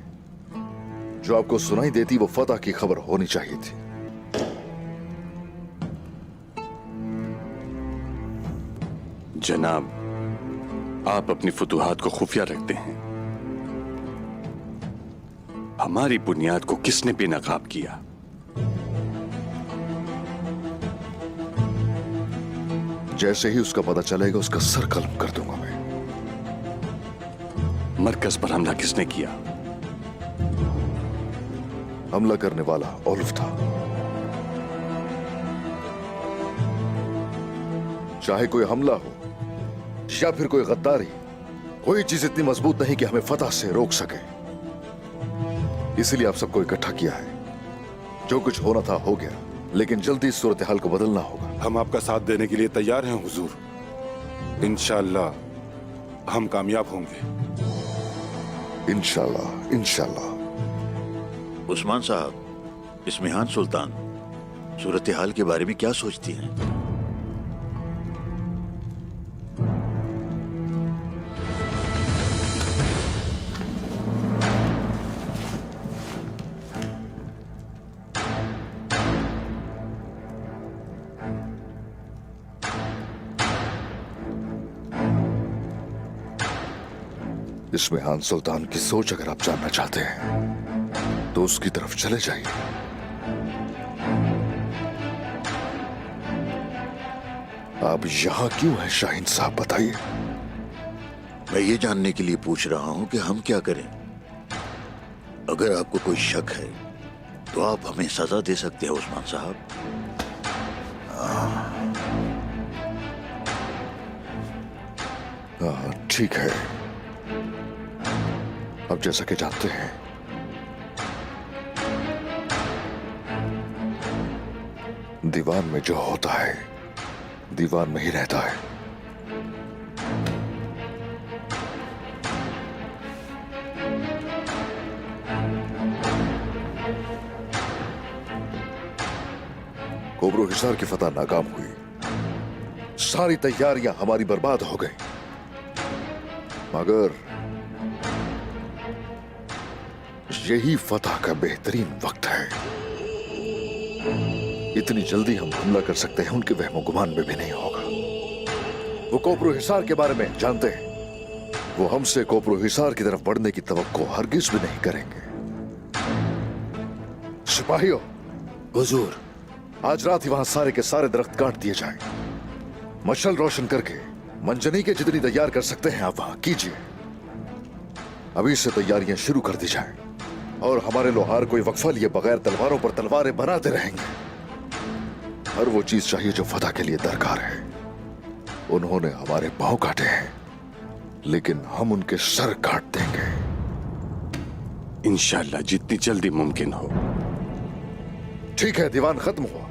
जो आपको सुनाई देती वो फतह की खबर होनी चाहिए थी। जनाब, आप अपनी फतूहात को खुफिया रखते हैं। हमारी बुनियाद को किसने बेनकाब किया? जैसे ही उसका पता चलेगा उसका सर कलम कर दूंगा मैं। मरकज पर हमला किसने किया? हमला करने वाला ओलुफ था। चाहे कोई हमला हो या फिर कोई गद्दारी, कोई चीज इतनी मजबूत नहीं कि हमें फतह से रोक सके। इसलिए आप सबको इकट्ठा किया है। जो कुछ होना था हो गया, लेकिन जल्दी इस सूरत हाल को बदलना होगा। हम आपका साथ देने के लिए तैयार हैं हुजूर। इंशाअल्लाह हम कामयाब होंगे। इंशाअल्लाह, इंशाअल्लाह। उस्मान साहब, इस्मिहान सुल्तान सूरत हाल के बारे में क्या सोचती हैं? इस्मिहान सुल्तान की सोच अगर आप जानना चाहते हैं तो उसकी तरफ चले जाइए। आप यहां क्यों हैं शाहीन साहब, बताइए। मैं ये जानने के लिए पूछ रहा हूं कि हम क्या करें। अगर आपको कोई शक है तो आप हमें सजा दे सकते हैं उस्मान साहब। ठीक है। अब जैसा कि जानते हैं, दीवान में जो होता है दीवान में ही रहता है। कोबरो हिसार की फतह नाकाम हुई। सारी तैयारियां हमारी बर्बाद हो गई। मगर यही फतह का बेहतरीन वक्त है। इतनी जल्दी हम हमला कर सकते हैं, उनके वहमो गुमान में भी नहीं होगा। वो कोपरो हिसार के बारे में जानते हैं। वो हमसे कोपरो हिसार की तरफ बढ़ने की तवक्को हरगिज भी नहीं करेंगे। सिपाहियों, हुजूर, आज रात ही वहां सारे के सारे दरख्त काट दिए जाएं। मशाल रोशन करके मंजनी के जितनी तैयार कर सकते हैं आप वहां कीजिए। अभी से तैयारियां शुरू कर दी जाएं। और हमारे लोहार कोई वक्फा लिए बगैर तलवारों पर तलवारें बनाते रहेंगे। हर वो चीज चाहिए जो फतह के लिए दरकार है। उन्होंने हमारे पांव काटे हैं, लेकिन हम उनके सर काट देंगे। इंशाअल्लाह जितनी जल्दी मुमकिन हो। ठीक है, दीवान खत्म हुआ।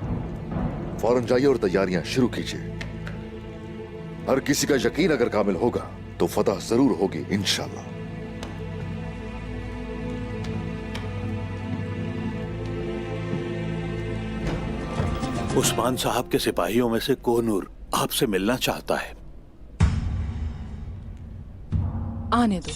फौरन जाइए और तैयारियां शुरू कीजिए। हर किसी का यकीन अगर कामिल होगा तो फतह जरूर होगी इंशाअल्लाह। उस्मान साहब के सिपाहियों में से कोहनूर आपसे मिलना चाहता है। आने दो।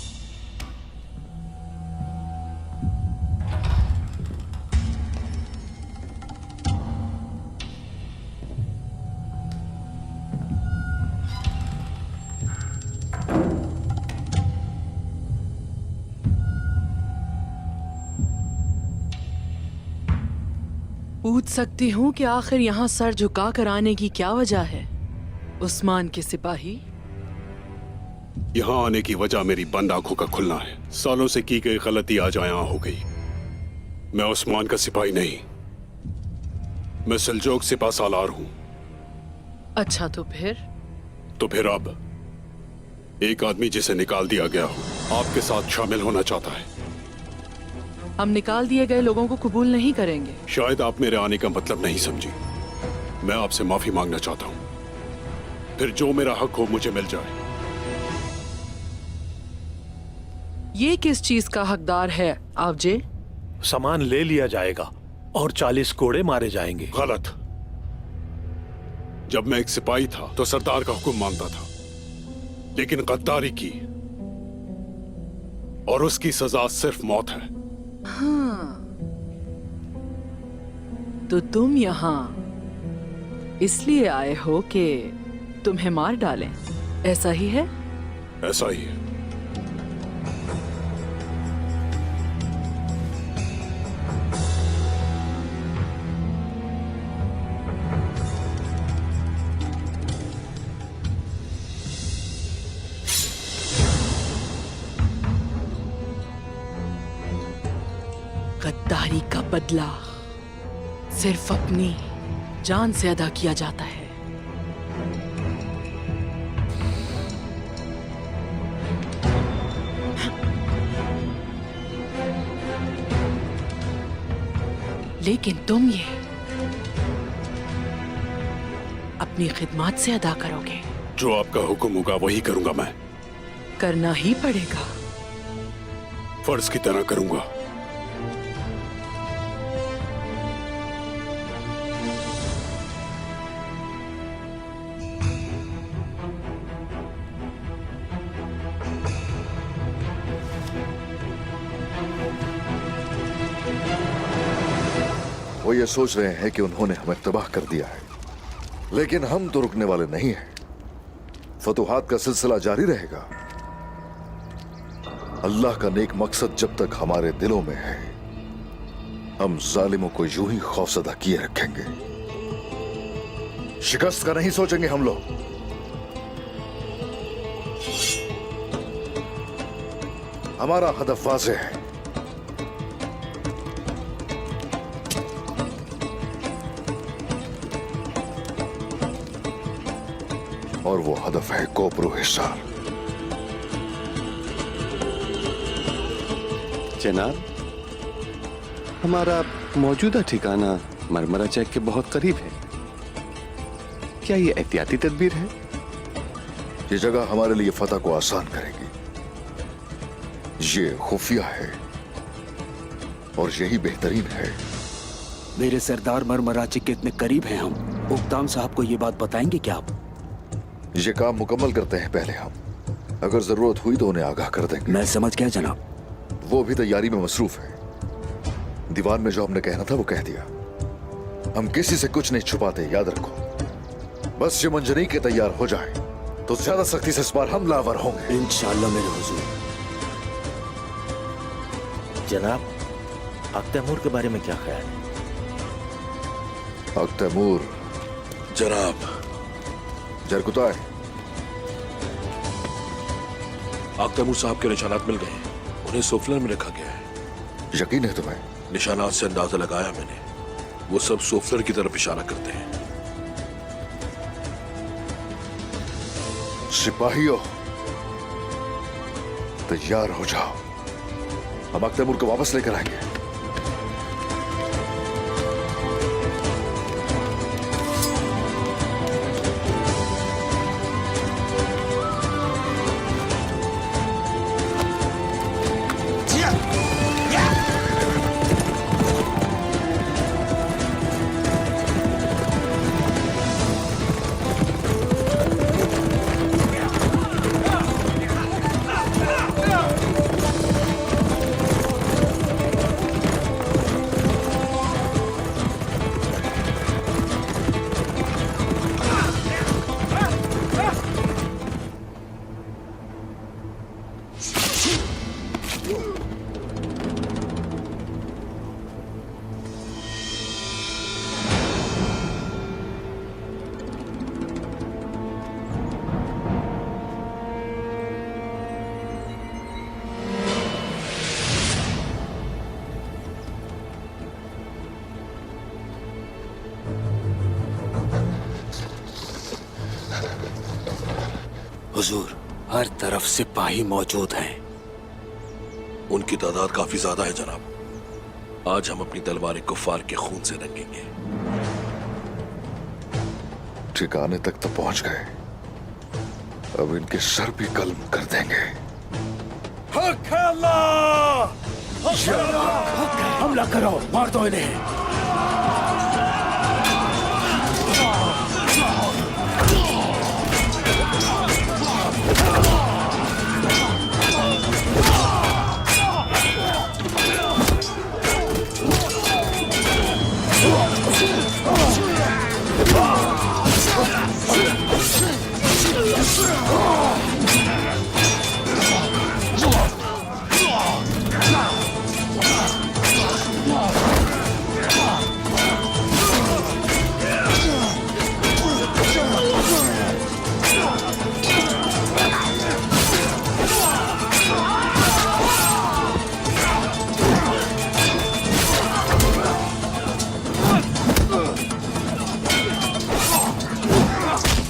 पूछ सकती हूँ कि आखिर यहाँ सर झुका कर आने की क्या वजह है, उस्मान के सिपाही? यहाँ आने की वजह मेरी बंद आंखों का खुलना है। सालों से की गई गलती आज आया हो गई। मैं उस्मान का सिपाही नहीं, मैं सल्जोक सिपा सालार हूँ। अच्छा, तो फिर अब एक आदमी जिसे निकाल दिया गया हो आपके साथ शामिल होना चाहता है। हम निकाल दिए गए लोगों को कबूल नहीं करेंगे। शायद आप मेरे आने का मतलब नहीं समझी। मैं आपसे माफी मांगना चाहता हूं, फिर जो मेरा हक हो मुझे मिल जाए। ये किस चीज का हकदार है आवजे? सामान ले लिया जाएगा और 40 कोड़े मारे जाएंगे। गलत। जब मैं एक सिपाही था तो सरदार का हुक्म मानता था, लेकिन गद्दारी की और उसकी सजा सिर्फ मौत है। हाँ, तो तुम यहाँ इसलिए आए हो कि तुम्हें मार डालें? ऐसा ही है? ऐसा ही है। गद्दारी का बदला सिर्फ अपनी जान से अदा किया जाता है। लेकिन तुम ये अपनी खिदमत से अदा करोगे। जो आपका हुक्म होगा वही करूंगा मैं। करना ही पड़ेगा। फर्ज की तरह करूंगा। वो ये सोच रहे हैं कि उन्होंने हमें तबाह कर दिया है, लेकिन हम तो रुकने वाले नहीं हैं। फतुहात का सिलसिला जारी रहेगा। अल्लाह का नेक मकसद जब तक हमारे दिलों में है, हम जालिमों को यूं ही खौफजदा किए रखेंगे। शिकस्त का नहीं सोचेंगे हम लोग। हमारा हदफ वाज़ेह है। और वो हदफ है कोपरो हिसार। जनाब, हमारा मौजूदा ठिकाना मरमरा चेक के बहुत करीब है। क्या ये एहतियाती तदबीर है? ये जगह हमारे लिए फतह को आसान करेगी। ये खुफिया है और यही बेहतरीन है। मेरे सरदार मरमरा चेक के इतने करीब हैं हम। उक्ताम साहब को ये बात बताएंगे क्या आप? ये काम मुकम्मल करते हैं पहले हम। अगर जरूरत हुई तो उन्हें आगाह कर देंगे। मैं समझ गया जनाब। वो भी तैयारी में मसरूफ है। दीवान में जो हमने कहना था वो कह दिया। हम किसी से कुछ नहीं छुपाते, याद रखो। बस ये मंजरी के तैयार हो जाए तो ज्यादा सख्ती से इस बार हम लावर होंगे। इंशाअल्लाह मेरे हुजूर। जनाब, हक तैमूर के बारे में क्या ख्याल है? हक तैमूर जनाब, जरकुता है। आग तैमूर साहब के निशानात मिल गए हैं। उन्हें सोफलर में रखा गया है। यकीन है तुम्हें? निशानात से अंदाजा लगाया मैंने। वो सब सोफलर की तरफ इशारा करते हैं। सिपाहियों, तैयार हो जाओ। हम आग तैमूर को वापस लेकर आएंगे। हुजूर, हर तरफ सिपाही मौजूद हैं। उनकी तादाद काफी ज्यादा है जनाब। आज हम अपनी तलवारें कुफार के खून से रंगेंगे। ठिकाने तक तो पहुंच गए, अब इनके सर भी कल्म कर देंगे। हक है अल्लाह! हमला करो, मार दो इन्हें। Oh! आ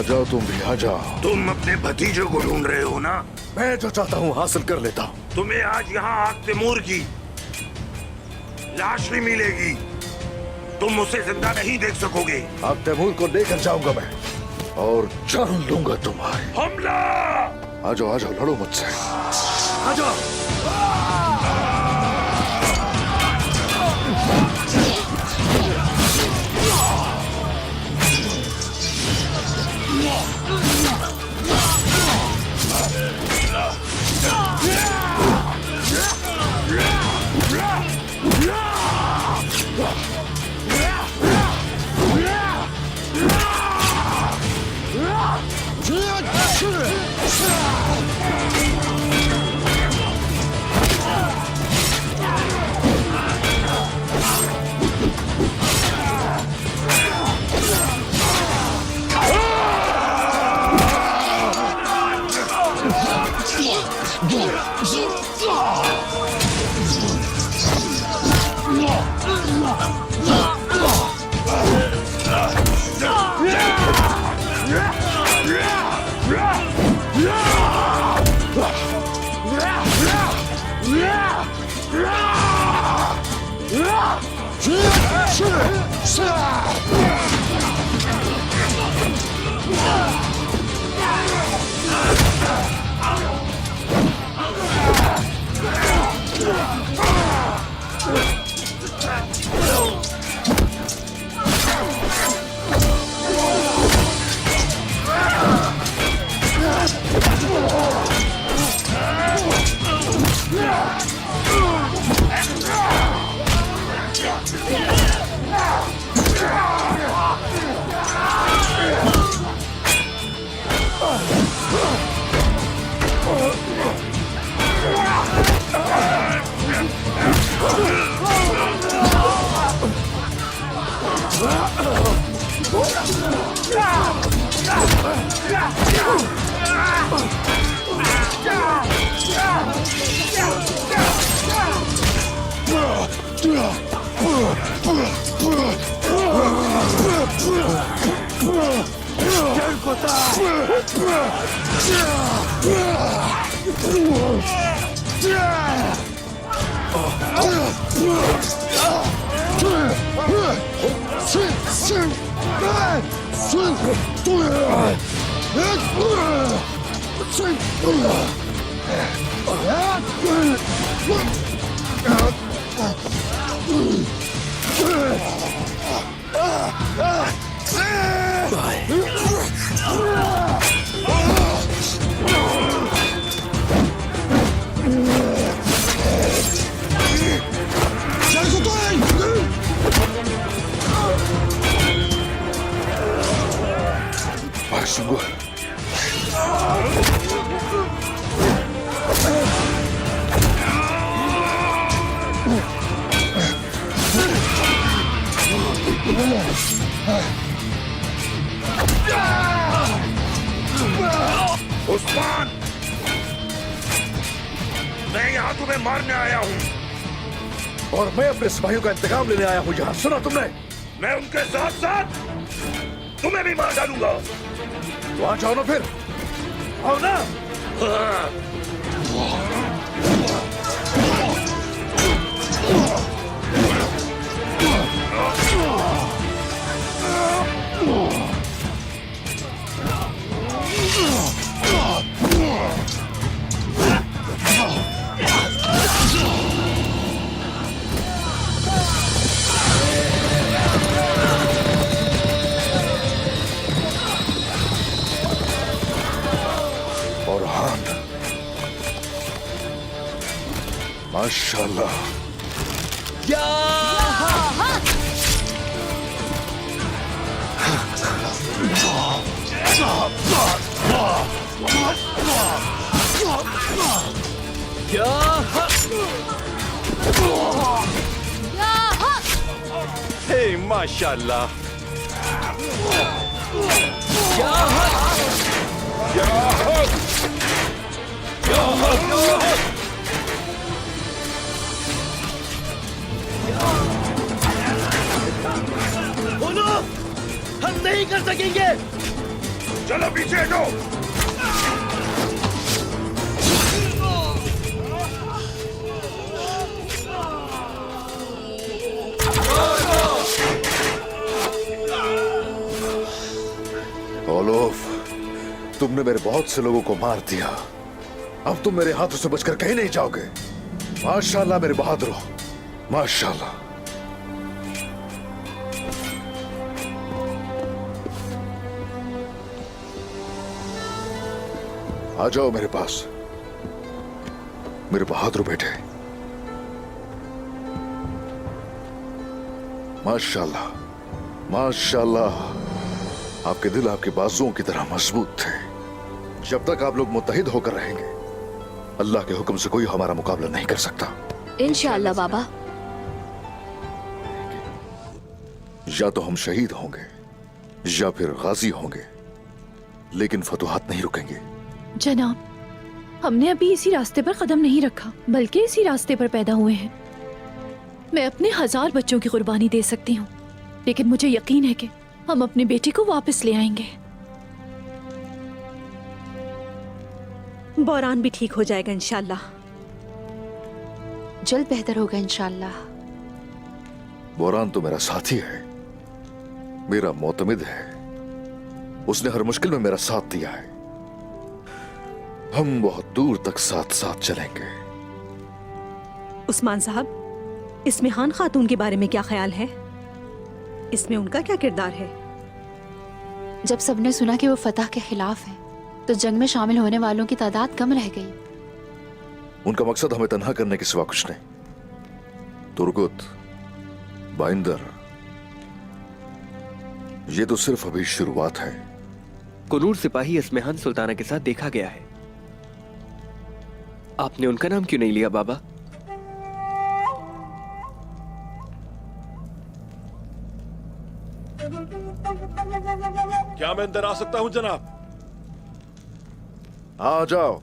जाओ तुम भी, आ जाओ। तुम अपने भतीजे को ढूंढ रहे हो ना? मैं जो चाहता हूँ हासिल कर लेता हूँ। तुम्हें आज यहाँ आग तैमूर की लाश नहीं मिलेगी। तुम उसे जिंदा नहीं देख सकोगे। आग तैमूर को लेकर जाऊंगा मैं और जान लूंगा तुम्हारी। हमला! आ जाओ, लड़ो मुझसे। आ जाओ। उस्मान, मैं यहाँ तुम्हें मारने आया हूँ और मैं अपने सिपाहियों का इंतकाम लेने आया हूँ यहाँ। सुना तुमने? मैं उनके साथ साथ तुम्हें भी मार डालूंगा। तो आ जाओ ना फिर, आओ ना। माशाल्लाह। हे माशाल्लाह। बोलो, हम नहीं कर सकेंगे। चलो पीछे हटो। ओलोफ, तुमने मेरे बहुत से लोगों को मार दिया। अब तुम मेरे हाथों से बचकर कहीं नहीं जाओगे। माशाल्लाह मेरे बहादुर हो, माशाल्लाह। आ जाओ मेरे पास, मेरे बहादुर बेटे। माशाल्लाह, माशाल्लाह। आपके दिल आपके बाजुओं की तरह मजबूत थे। जब तक आप लोग मुत्तहिद होकर रहेंगे, अल्लाह के हुक्म से कोई हमारा मुकाबला नहीं कर सकता। इंशाअल्लाह बाबा। या तो हम शहीद होंगे या फिर गाजी होंगे, लेकिन फतुहात नहीं रुकेंगे। जनाब, हमने अभी इसी रास्ते पर कदम नहीं रखा, बल्कि इसी रास्ते पर पैदा हुए हैं। मैं अपने 1000 बच्चों की कुर्बानी दे सकती हूँ, लेकिन मुझे यकीन है कि हम अपने बेटे को वापस ले आएंगे। बौरान भी ठीक हो जाएगा इंशाल्लाह। जल्द बेहतर होगा इंशाल्लाह। बोरान तो मेरा साथी है, मेरा मोतमिद है। उसने हर मुश्किल में मेरा साथ दिया है। हम बहुत दूर तक साथ साथ चलेंगे। उस्मान साहब, इसमें खान खातून के बारे में क्या ख्याल है? इसमें उनका क्या किरदार है? जब सबने सुना कि वो फतह के खिलाफ है, तो जंग में शामिल होने वालों की तादाद कम रह गई। उनका मकसद हमें तन्हा करने के सिवा कुछ नहीं। तुर्गुत, बाइंदर, ये तो सिर्फ अभी शुरुआत है। कुनूर सिपाही इस्मेहान सुल्ताना के साथ देखा गया है। आपने उनका नाम क्यों नहीं लिया बाबा? क्या मैं अंदर आ सकता हूं जनाब? आ जाओ।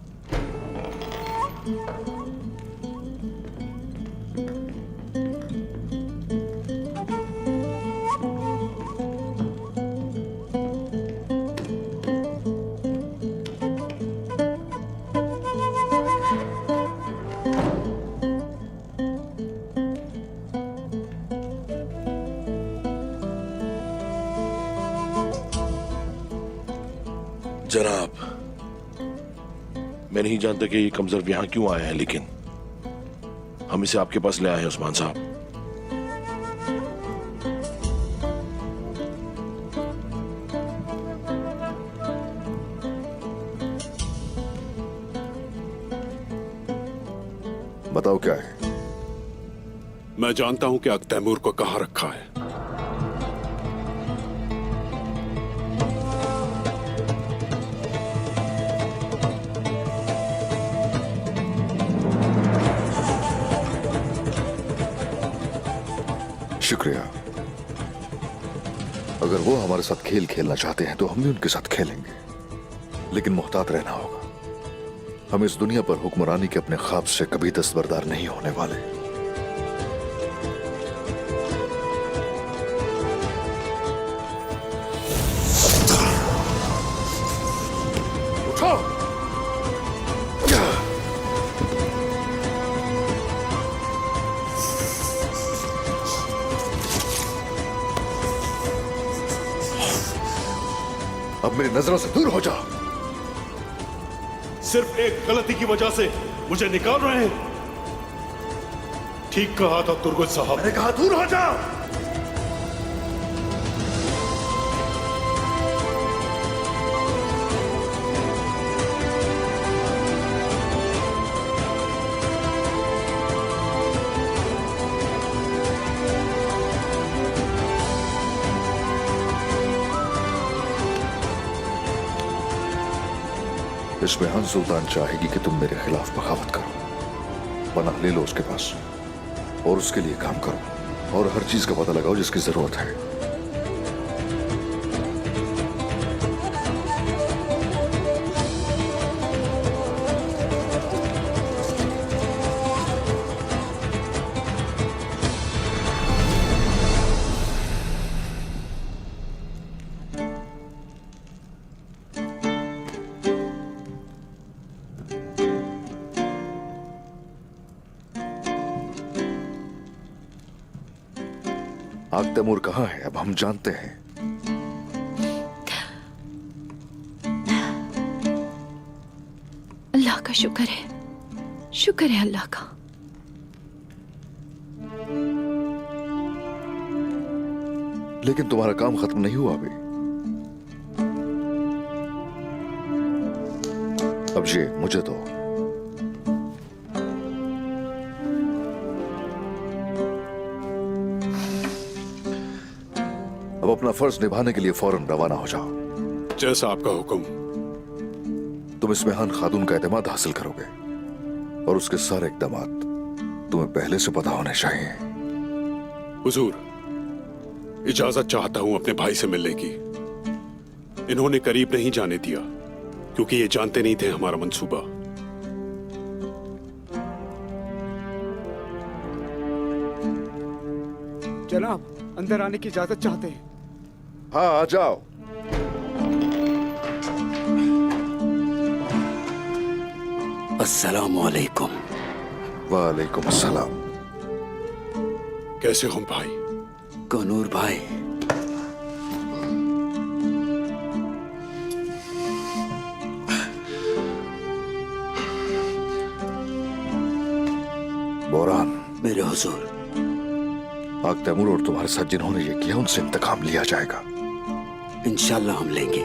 जनाब, मैं नहीं जानता कि ये कमजोर यहां क्यों आया है, लेकिन हम इसे आपके पास ले आए हैं उस्मान साहब। बताओ क्या है? मैं जानता हूं कि अक तैमूर को कहां रखा है। शुक्रिया। अगर वो हमारे साथ खेल खेलना चाहते हैं तो हम भी उनके साथ खेलेंगे, लेकिन मुहतात रहना होगा। हम इस दुनिया पर हुक्मरानी के अपने ख्वाब से कभी दस्तबरदार नहीं होने वाले। उठो। अब मेरी नजरों से दूर हो जाओ। सिर्फ एक गलती की वजह से मुझे निकाल रहे हैं। ठीक कहा था तुर्गुत साहब। मैंने कहा दूर हो जाओ। इस्मेहान सुल्तान चाहेगी कि तुम मेरे खिलाफ बगावत करो, पनाह ले लो उसके पास और उसके लिए काम करो और हर चीज का पता लगाओ जिसकी जरूरत है। आग तैमूर कहाँ है अब हम जानते हैं। अल्लाह का शुक्र है, शुक्र है अल्लाह का। लेकिन तुम्हारा काम खत्म नहीं हुआ अभी। अब ये मुझे दो। अब अपना फर्ज निभाने के लिए फौरन रवाना हो जाओ। जैसा आपका हुक्म। तुम इस्मेहान खातून का एतमाद हासिल करोगे और उसके सारे इक़दामात तुम्हें पहले से पता होने चाहिए। हुजूर, इजाजत चाहता हूं अपने भाई से मिलने की। इन्होंने करीब नहीं जाने दिया क्योंकि ये जानते नहीं थे हमारा मंसूबा। जनाब, अंदर आने की इजाजत चाहते हैं। हाँ, आ जाओ। अस्सलामु अलैकुम। वालेकुम अस्सलाम। कैसे हो भाई? कनूर भाई, बोरान, मेरे हुजूर, आग तैमूर और तुम्हारे साथ जिन्होंने ये किया उनसे इंतकाम लिया जाएगा। इंशाल्लाह हम लेंगे।